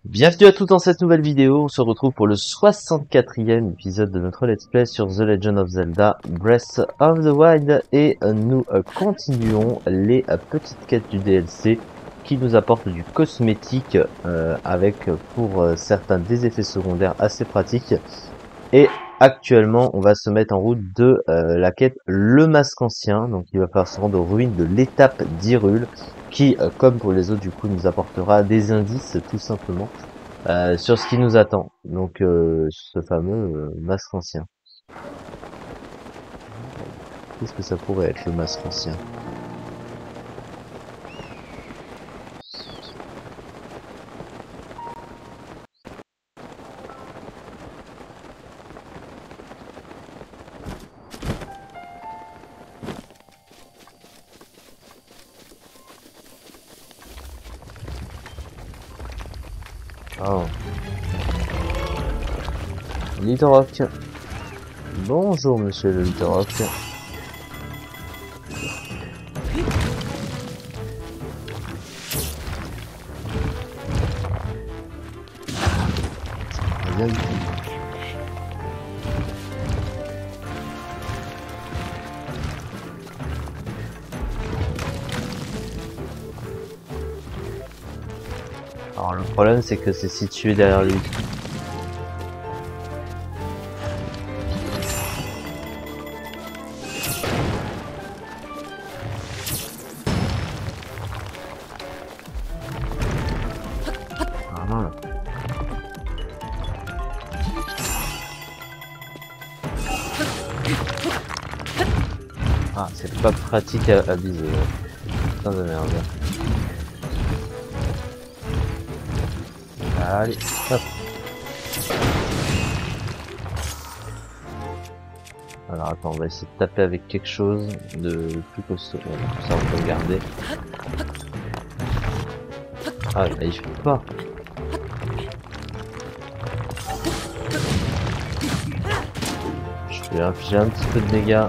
Bienvenue à tous dans cette nouvelle vidéo, on se retrouve pour le 64e épisode de notre Let's Play sur The Legend of Zelda Breath of the Wild et nous continuons les petites quêtes du DLC qui nous apportent du cosmétique avec pour certains des effets secondaires assez pratiques et actuellement on va se mettre en route de la quête Le Masque Ancien, donc il va falloir se rendre aux ruines de l'étape d'Hyrule qui, comme pour les autres, du coup, nous apportera des indices, tout simplement, sur ce qui nous attend. Donc, ce fameux masque ancien. Qu'est-ce que ça pourrait être, le masque ancien? Oh. Littlerock. Bonjour, monsieur le Littlerock. Rien du tout. Alors, le problème, c'est que c'est situé derrière lui. Ah. Ah, c'est pas pratique à viser. Putain de merde. Allez, hop. Alors attends, on va essayer de taper avec quelque chose de plus costaud. Bon, ça on peut le garder. Ah, là, il fait pas. Je vais infliger un petit peu de dégâts.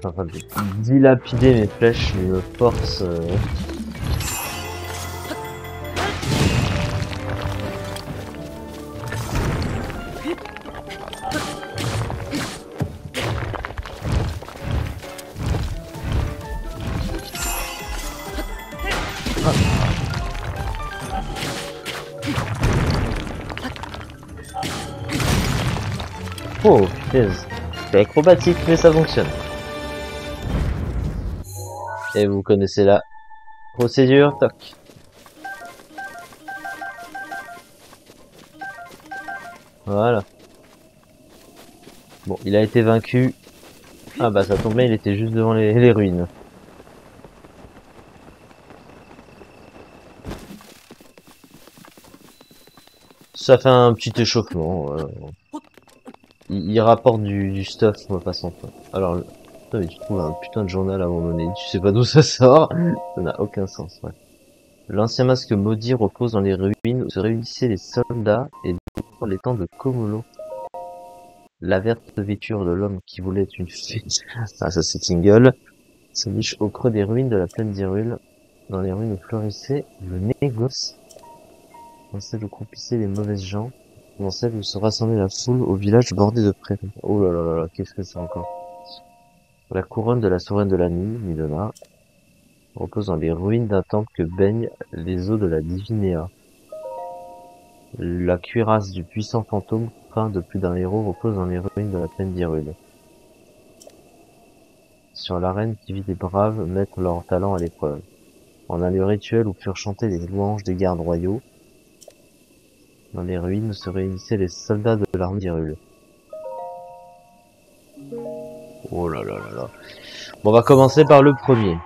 Je suis en train de dilapider mes flèches, mais me force. Oh, punaise. C'est acrobatique, mais ça fonctionne. Et vous connaissez la procédure, toc. Voilà. Bon, il a été vaincu. Ah bah ça tombe bien, il était juste devant les ruines. Ça fait un petit échauffement. Il rapporte du stuff, on va pas s'en plaindre. Alors, putain, mais tu trouves un putain de journal à un moment donné, tu sais pas d'où ça sort. Ça n'a aucun sens, ouais. L'ancien masque maudit repose dans les ruines où se réunissaient les soldats et dans les temps de Komolo. La verte vêture de l'homme qui voulait être une fée. Ah, ça c'est Tingle. Se niche au creux des ruines de la plaine d'Hyrule. Dans les ruines où fleurissaient le négoce. Dans celles où croupissaient les mauvaises gens. Dans celles où se rassemblait la foule au village bordé de prairies. Oh là là là là, qu'est-ce que c'est encore? La couronne de la souveraine de la nuit, Milona, repose dans les ruines d'un temple que baignent les eaux de la Divinéa. La cuirasse du puissant fantôme, peint de plus d'un héros, repose dans les ruines de la plaine d'Hyrule. Sur l'arène qui vit des braves mettre leur talent à l'épreuve. En un lieu rituel où furent chantées les louanges des gardes royaux, dans les ruines se réunissaient les soldats de l'armée d'Hyrule. Oh là là là là. Bon, on va commencer par le premier.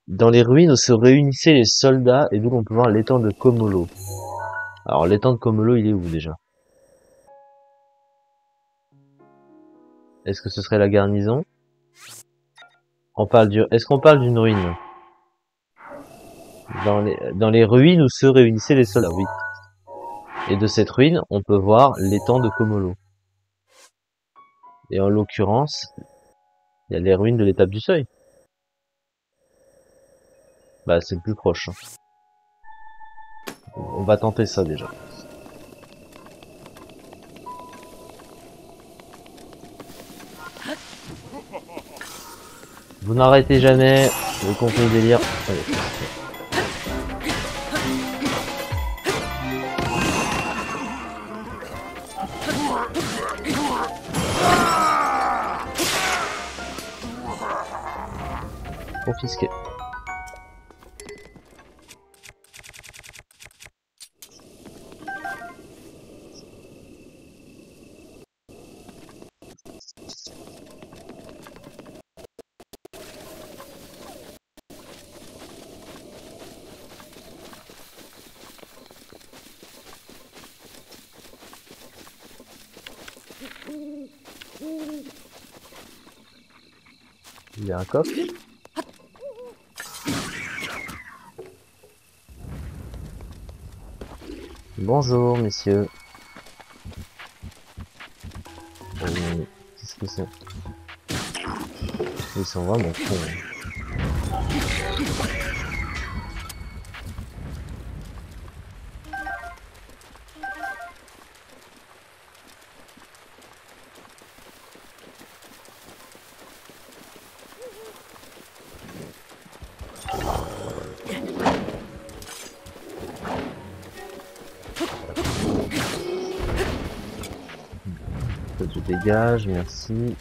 Dans les ruines où se réunissaient les soldats et d'où on peut voir l'étang de Komolo. Alors l'étang de Komolo, il est où déjà? Est-ce que ce serait la garnison? Est-ce qu'on parle d'une ruine? Dans les ruines où se réunissaient les soldats, oui. Et de cette ruine, on peut voir l'étang de Komolo. Et en l'occurrence, il y a les ruines de l'étape du seuil. Bah, c'est le plus proche. On va tenter ça déjà. Vous n'arrêtez jamais, le contenu délire. Allez. Confisqué. Il y a un coffre. Bonjour, messieurs. Qu'est-ce que c'est? Ils sont vraiment cons. Je dégage, merci.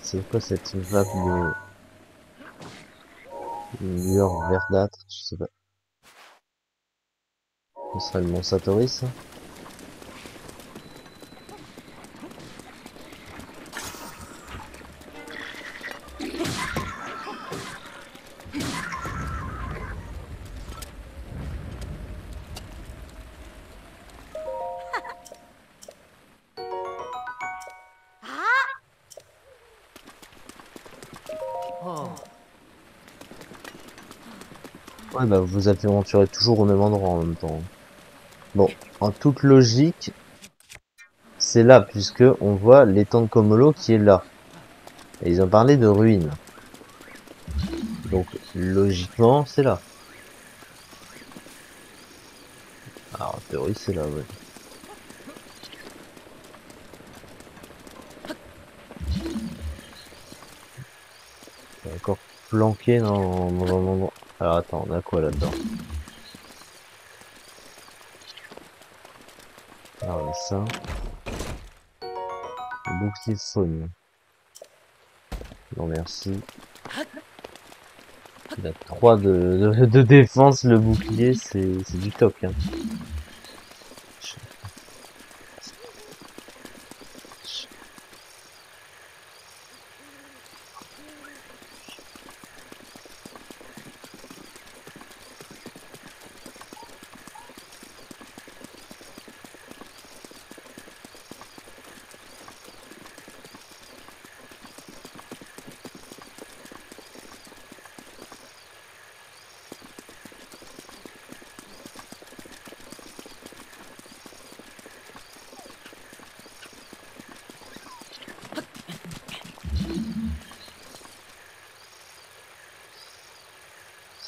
C'est quoi cette vague de lueur verdâtre? Je sais pas. Ce serait le Mont Satoris, ça? Ouais, bah vous aventurez toujours au même endroit en même temps. Bon, en toute logique, c'est là, puisque on voit l'étang de Komolo qui est là. Et ils ont parlé de ruines. Donc, logiquement, c'est là. Alors, en théorie, c'est là, ouais. C'est encore planqué dans un endroit. Alors, attends, on a quoi là-dedans? Alors, on a ça. Bouclier faune. Non, merci. Il a 3 de défense, le bouclier, c'est du toc, hein.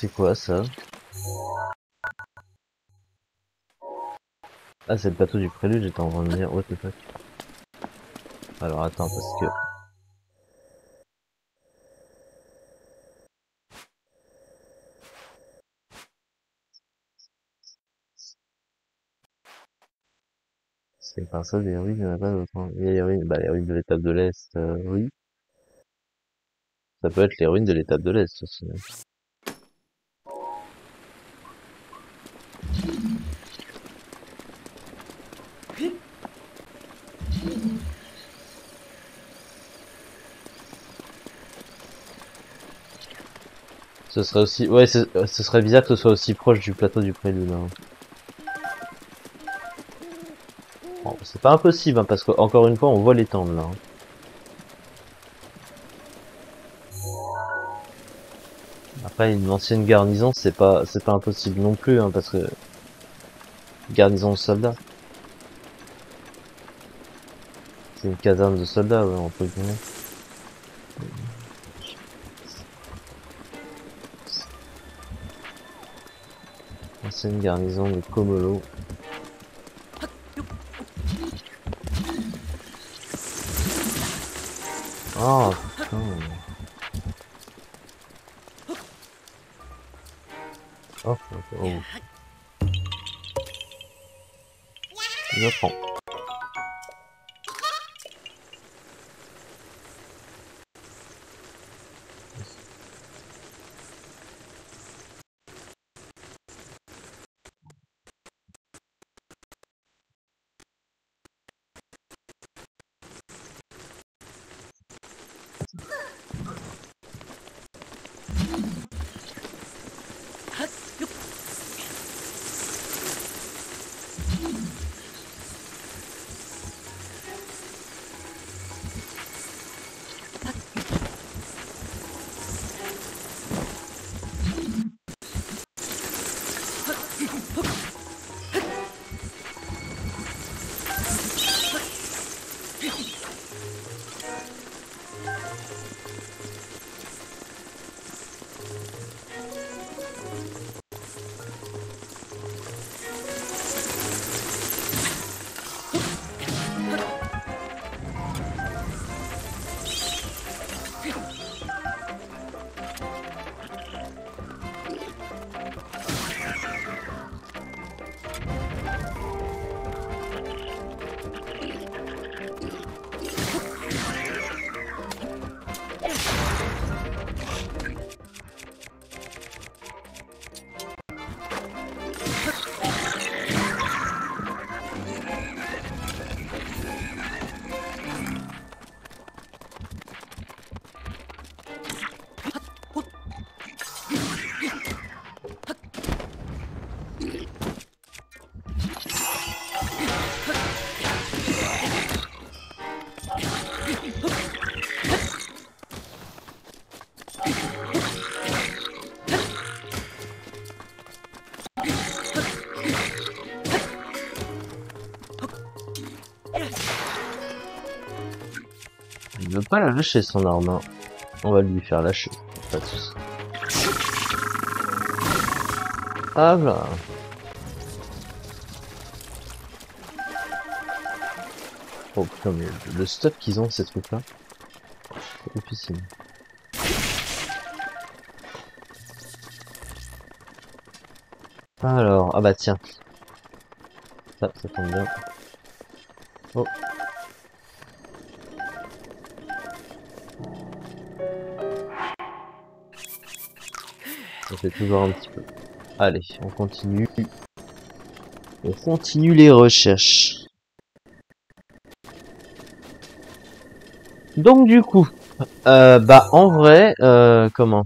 C'est quoi ça? Ah, c'est le plateau du prélude, j'étais en train de dire, what the fuck. Alors attends, parce que... C'est pas ça, des ruines, il y en a pas d'autres, hein. Il y a les ruines, bah, les ruines de l'étape de l'Est, oui. Ça peut être les ruines de l'étape de l'Est aussi, hein. Ce serait aussi, ouais, ce serait bizarre que ce soit aussi proche du plateau du Prélude, hein. Bon, c'est pas impossible, hein, parce qu'encore une fois, on voit l'étendre là, hein. Après, une ancienne garnison, c'est pas impossible non plus, hein, parce que garnison de soldats, c'est une caserne de soldats, ouais, entre guillemets. Ancienne garnison de Komolo. Ah, putain. Oh, oh. Je prends. Il veut pas la lâcher son arme, hein. On va lui faire lâcher. Pas de soucis. Ah là. Oh putain, mais le stuff qu'ils ont, ces trucs-là, c'est difficile. Alors, ah bah tiens. Ça tombe bien. Oh. Ça fait toujours un petit peu. Allez, on continue. On continue les recherches. Donc du coup, bah en vrai, comment?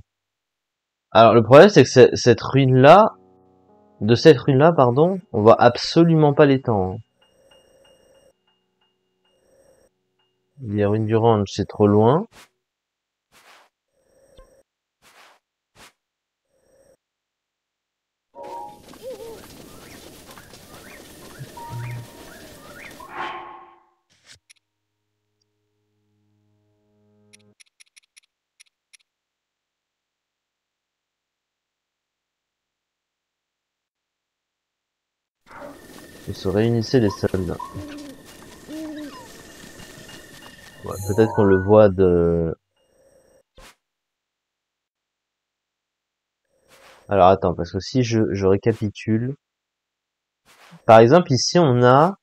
Alors le problème c'est que cette ruine-là, de cette ruine-là, pardon, on voit absolument pas l'étang, hein. Les ruines du ranch, c'est trop loin. Où se réunissaient les soldats. Ouais, peut-être qu'on le voit de... Alors attends, parce que si je récapitule... Par exemple, ici on a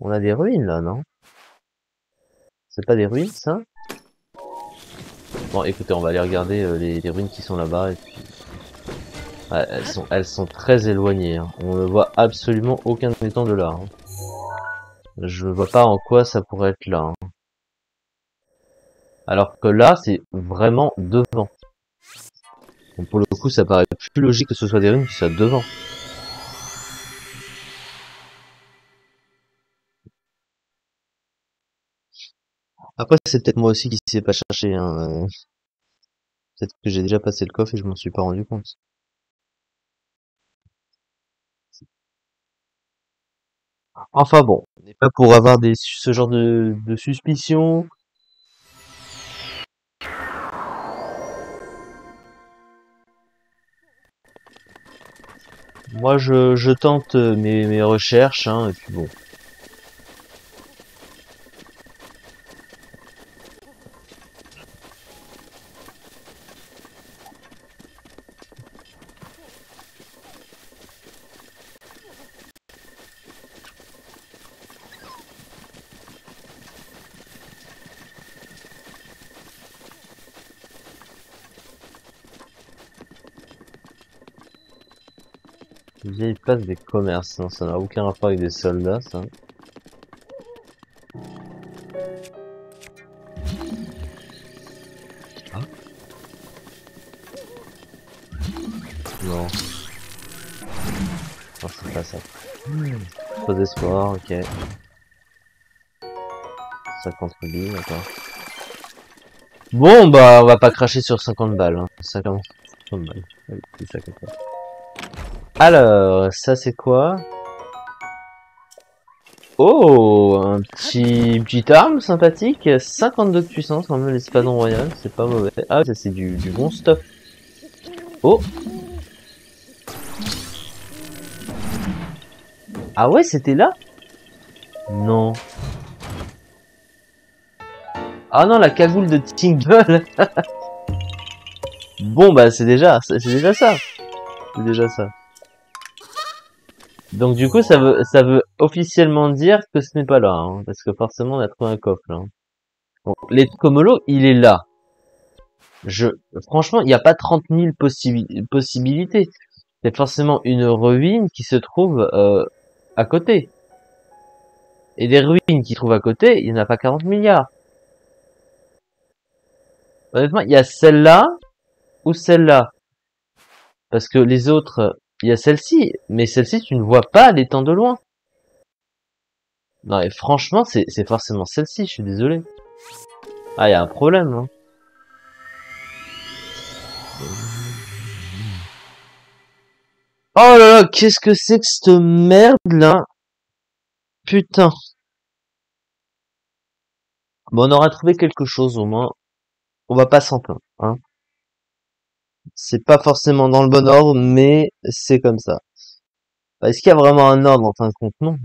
On a des ruines là, non? C'est pas des ruines ça? Bon écoutez, on va aller regarder les ruines qui sont là-bas et puis... Ouais, elles sont très éloignées, hein. On ne voit absolument aucun étang de là, hein. Je vois pas en quoi ça pourrait être là, hein. Alors que là, c'est vraiment devant. Donc pour le coup, ça paraît plus logique que ce soit des ruines qui soient devant. Après, c'est peut-être moi aussi qui sais pas chercher, hein. Peut-être que j'ai déjà passé le coffre et je m'en suis pas rendu compte. Enfin bon, on n'est pas pour avoir ce genre de suspicion. Moi, je tente mes recherches, hein, et puis bon. Vieille place des commerces, non, ça n'a aucun rapport avec des soldats, ça. Ah, non, non c'est pas ça. Trop d'espoir, ok. Ça contribue, d'accord. Bon, bah, on va pas cracher sur 50 balles, hein. 50 balles. Allez, c'est ça comme ça. Alors, ça c'est quoi? Oh, un petit arme sympathique, 52 de puissance, quand même l'espadon royal, c'est pas mauvais. Ah, ça c'est du bon stuff. Oh, ah ouais, c'était là? Non. Ah non, la cagoule de Tingle. Bon, bah c'est déjà ça. C'est déjà ça. Donc du coup, ça veut officiellement dire que ce n'est pas là, hein, parce que forcément on a trouvé un coffre là, hein. Bon, l'Etcomolo, il est là. Je, franchement, il n'y a pas 30 000 possibilités. C'est forcément une ruine qui se trouve à côté. Et des ruines qui se trouvent à côté, il n'y en a pas 40 milliards. Honnêtement, il y a celle-là ou celle-là. Parce que les autres, il y a celle-ci, mais celle-ci, tu ne vois pas l'étang de loin. Non, et franchement, c'est forcément celle-ci, je suis désolé. Ah, il y a un problème, hein. Oh là là, qu'est-ce que c'est que cette merde, là? Putain. Bon, on aura trouvé quelque chose, au moins. On va pas s'en plaindre, hein. C'est pas forcément dans le bon ordre, mais c'est comme ça. Est-ce qu'il y a vraiment un ordre en fin de compte? Non.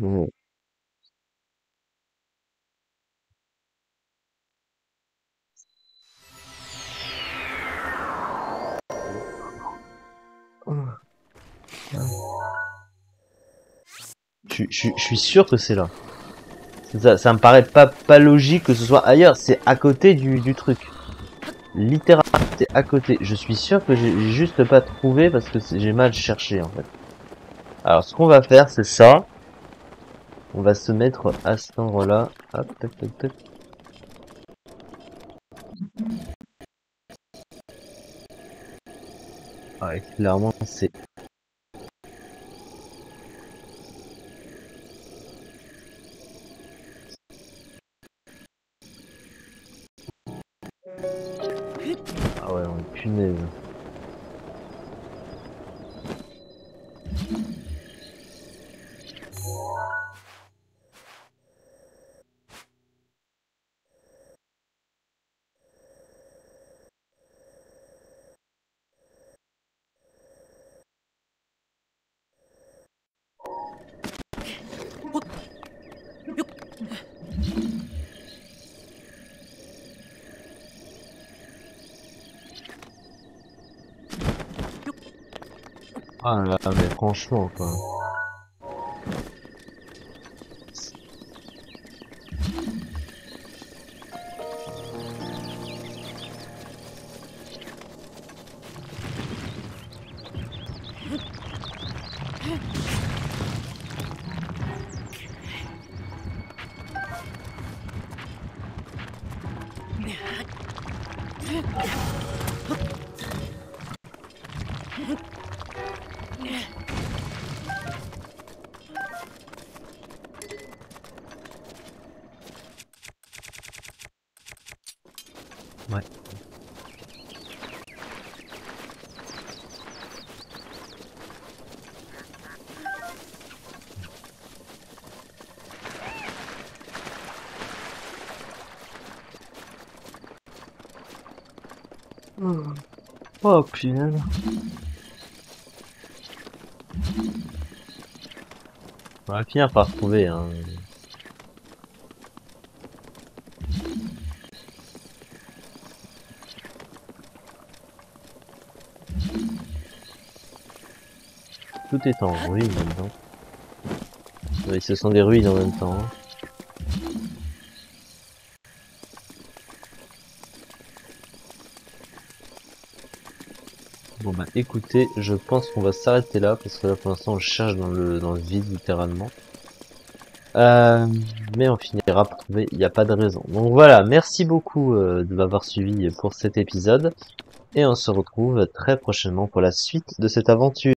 Je suis sûr que c'est là. Ça me paraît pas logique que ce soit ailleurs. C'est à côté du truc. Littéralement, c'est à côté. Je suis sûr que j'ai juste pas trouvé parce que j'ai mal cherché en fait. Alors, ce qu'on va faire, c'est ça. On va se mettre à cet endroit-là. Hop, tac, tac, tac. Ouais, clairement, c'est... Ah ouais, on est punaise. Ah là, mais franchement, quoi. Ouais. Oh punaise. On va finir par trouver hein. Tout est en ruine maintenant. Oui, ce sont des ruines en même temps. Hein. Bon bah écoutez, je pense qu'on va s'arrêter là parce que là pour l'instant on cherche dans le vide littéralement. Mais on finira par trouver, il n'y a pas de raison. Donc voilà, merci beaucoup de m'avoir suivi pour cet épisode et on se retrouve très prochainement pour la suite de cette aventure.